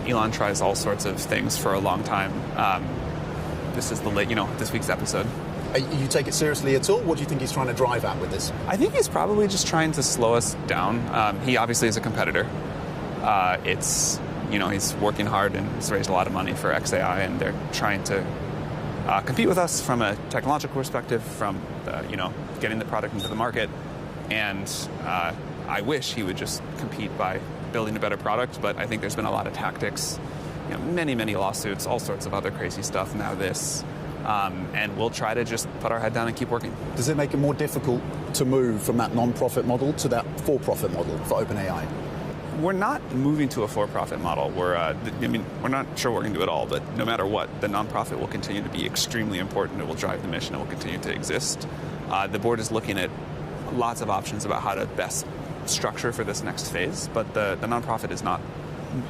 Elon tries all sorts of things for a long time. This is this week's episode. You take it seriously at all? What do you think he's trying to drive at with this? I think he's probably just trying to slow us down. He obviously is a competitor. He's working hard and he's raised a lot of money for XAI, and they're trying to compete with us from a technological perspective, from getting the product into the market. And I wish he would just compete by building a better product, but I think there's been a lot of tactics, many lawsuits, all sorts of other crazy stuff. Now this. And we'll try to just put our head down and keep working. Does it make it more difficult to move from that non-profit model to that for-profit model for OpenAI? We're not moving to a for-profit model. We're not sure we're going to do it all, but no matter what, the non-profit will continue to be extremely important. It will drive the mission. It will continue to exist. The board is looking at lots of options about how to best structure for this next phase, but the non-profit is not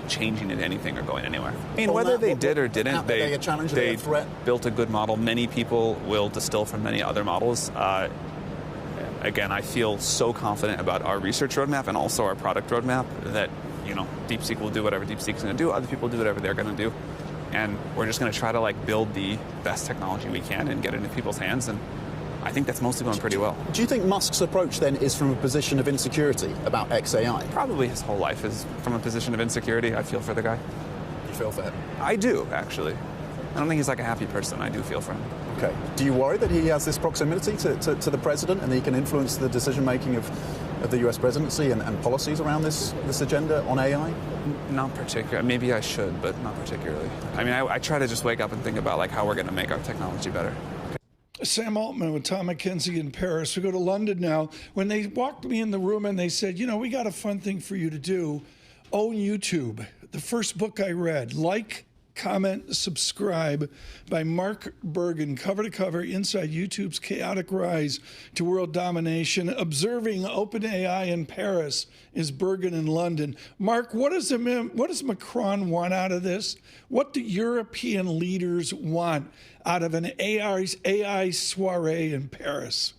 changing into anything or going anywhere. I mean, whether they did or didn't, they built a good model. Many people will distill from many other models. Again, I feel so confident about our research roadmap and also our product roadmap that, DeepSeek will do whatever DeepSeek's going to do. Other people do whatever they're going to do. And we're just going to try to build the best technology we can and get it into people's hands. And I think that's mostly going pretty well. Do you think Musk's approach then is from a position of insecurity about XAI? Probably his whole life is from a position of insecurity. I feel for the guy. You feel for him? I do, actually. I don't think he's a happy person. I do feel for him. Okay. Do you worry that he has this proximity to the president and that he can influence the decision-making of the US presidency and policies around this agenda on AI? Not particularly. Maybe I should, but not particularly. I mean, I try to just wake up and think about how we're going to make our technology better. Sam Altman with Tom McKenzie in Paris. We go to London now. When they walked me in the room and they said, we got a fun thing for you to do. Own YouTube. The first book I read. Like, comment, subscribe by Mark Bergen. Cover to cover inside YouTube's chaotic rise to world domination. Observing OpenAI in Paris is Bergen in London. Mark, what does Macron want out of this? What do European leaders want out of an AI soiree in Paris?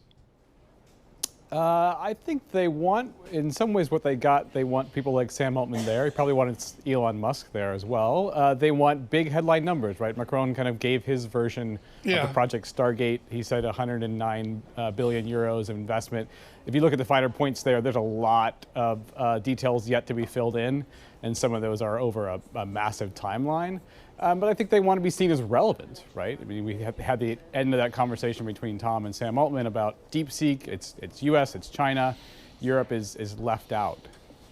I think they want, in some ways, what they want people like Sam Altman there. He probably wanted Elon Musk there as well. They want big headline numbers, right? Macron kind of gave his version of the Project Stargate. He said 109 billion euros of investment. If you look at the finer points there's a lot of details yet to be filled in, and some of those are over a massive timeline. But I think they want to be seen as relevant, right? I mean, we had the end of that conversation between Tom and Sam Altman about DeepSeek. It's US, it's China. Europe is left out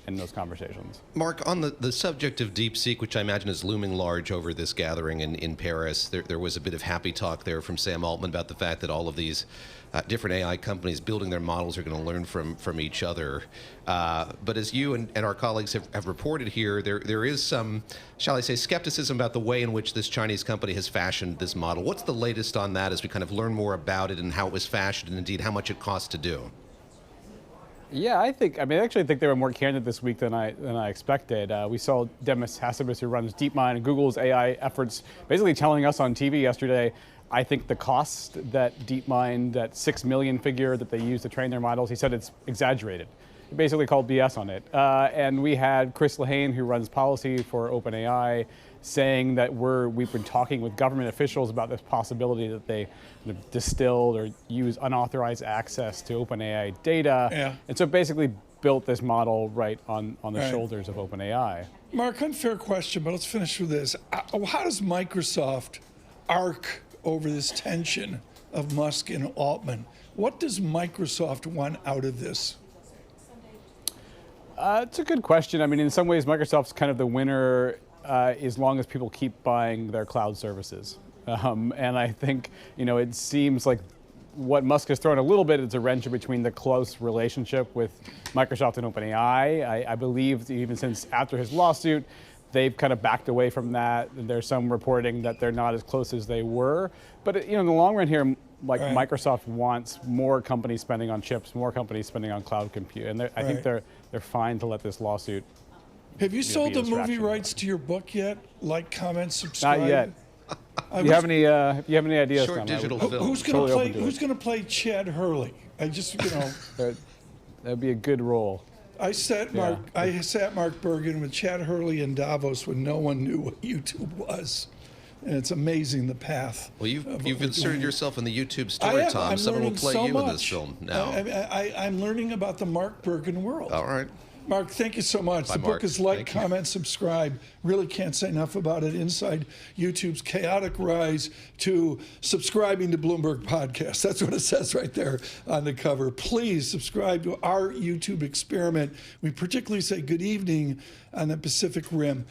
in those conversations. Mark, on the subject of DeepSeek, which I imagine is looming large over this gathering in Paris, there was a bit of happy talk there from Sam Altman about the fact that all of these different AI companies building their models are going to learn from each other. But as you and our colleagues have reported here, there is some, shall I say, skepticism about the way in which this Chinese company has fashioned this model. What's the latest on that as we kind of learn more about it and how it was fashioned and indeed how much it costs to do? Yeah, I actually think they were more candid this week than I expected. We saw Demis Hassabis, who runs DeepMind and Google's AI efforts, basically telling us on TV yesterday, I think the cost that DeepMind, that 6 million figure that they use to train their models, he said it's exaggerated. He basically called BS on it. And we had Chris Lehane, who runs policy for OpenAI, saying that we've been talking with government officials about this possibility that they distilled or use unauthorized access to OpenAI data. Yeah. And so basically built this model right on the shoulders of OpenAI. Mark, unfair question, but let's finish with this. How does Microsoft arc over this tension of Musk and Altman? What does Microsoft want out of this? It's a good question. I mean, in some ways, Microsoft's kind of the winner as long as people keep buying their cloud services. And I think, it seems like what Musk has thrown a little bit is a wrench between the close relationship with Microsoft and OpenAI. I believe even since after his lawsuit, they've kind of backed away from that. There's some reporting that they're not as close as they were. But in the long run here, Microsoft wants more companies spending on chips, more companies spending on cloud compute, and I think they're fine to let this lawsuit. Have you sold the movie rights to your book yet? Like, comment, subscribe. Not yet. If you have any ideas? Short digital film. Who's going to play Chad Hurley? That'd be a good role. I sat Mark Bergen with Chad Hurley in Davos when no one knew what YouTube was. And it's amazing the path. Well, you've inserted yourself in the YouTube story, Tom. Someone will play you in this film now. I'm learning about the Mark Bergen world. All right. Mark, thank you so much. Bye, The book Mark. is like, Thank you. comment, subscribe. Really can't say enough about it. Inside YouTube's chaotic rise to subscribing to Bloomberg Podcast. That's what it says right there on the cover. Please subscribe to our YouTube experiment. We particularly say good evening on the Pacific Rim.